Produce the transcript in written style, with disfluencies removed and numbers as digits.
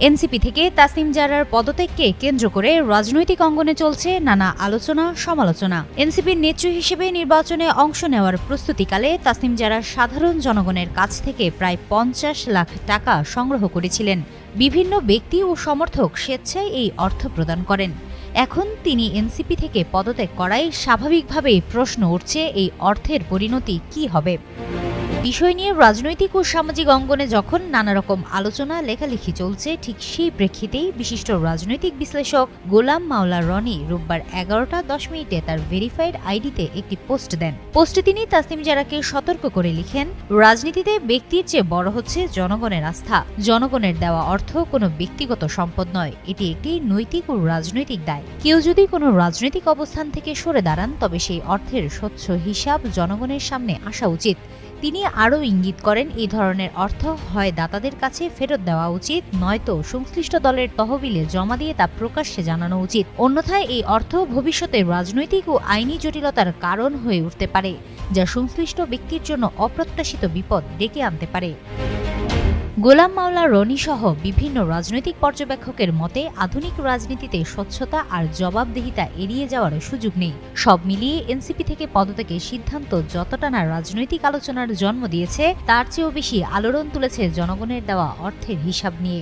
NCP থেকে তাসনিম জারার পদত্যাগকে কেন্দ্র করে রাজনৈতিক অঙ্গনে চলছে নানা আলোচনা সমালোচনা। এনসিপির নেত্রী হিসেবে নির্বাচনে অংশ নেওয়ার প্রস্তুতিকালে তাসনিম জারা সাধারণ জনগণের কাছ থেকে প্রায় ৫০ লাখ টাকা সংগ্রহ করেছিলেন। বিভিন্ন ব্যক্তি ও সমর্থক স্বেচ্ছায় এই অর্থ প্রদান করেন। এখন তিনি এনসিপি থেকে পদত্যাগ করায় স্বাভাবিকভাবেই প্রশ্ন উঠছে, এই অর্থের পরিণতি কী হবে। বিষয় নিয়ে রাজনৈতিক ও সামাজিক অঙ্গনে যখন নানা রকম আলোচনা লেখালেখি চলছে, ঠিক সেই প্রেক্ষিতেই বিশিষ্ট রাজনৈতিক বিশ্লেষক গোলাম মাওলা রনি রোববার 11টা 10 মিনিটে তার ভেরিফাইড আইডিতে একটি পোস্ট দেন। পোস্টে তিনি তাসনিম জারাকে সতর্ক করে লিখেন, রাজনীতিতে ব্যক্তির চেয়ে বড় হচ্ছে জনগণের আস্থা। জনগণের দেওয়া অর্থ কোনো ব্যক্তিগত সম্পদ নয়, এটি একটি নৈতিক ও রাজনৈতিক দায়। কেউ যদি কোনো রাজনৈতিক অবস্থান থেকে সরে দাঁড়ান, তবে সেই অর্থের স্বচ্ছ হিসাব জনগণের সামনে আসা উচিত। তিনি আরও ইঙ্গিত করেন, এই ধরনের অর্থ হয় দাতাদের কাছে ফেরত দেওয়া উচিত, নয়তো সংশ্লিষ্ট দলের তহবিলে জমা দিয়ে তা প্রকাশ্যে জানানো উচিত। অন্যথায় এই অর্থ ভবিষ্যতে রাজনৈতিক ও আইনি জটিলতার কারণ হয়ে উঠতে পারে, যা সংশ্লিষ্ট ব্যক্তির জন্য অপ্রত্যাশিত বিপদ ডেকে আনতে পারে। গোলাম মাওলা রনি সহ বিভিন্ন রাজনৈতিক পর্যবেক্ষকের মতে, আধুনিক রাজনীতিতে স্বচ্ছতা আর জবাবদিহিতা এড়িয়ে যাওয়ার সুযোগ নেই। সব মিলিয়ে এনসিপি থেকে পদত্যাগের সিদ্ধান্ত যতটা না রাজনৈতিক আলোচনার জন্ম দিয়েছে, তার চেয়েও বেশি আলোড়ন তুলেছে জনগণের দেওয়া অর্থের হিসাব নিয়ে।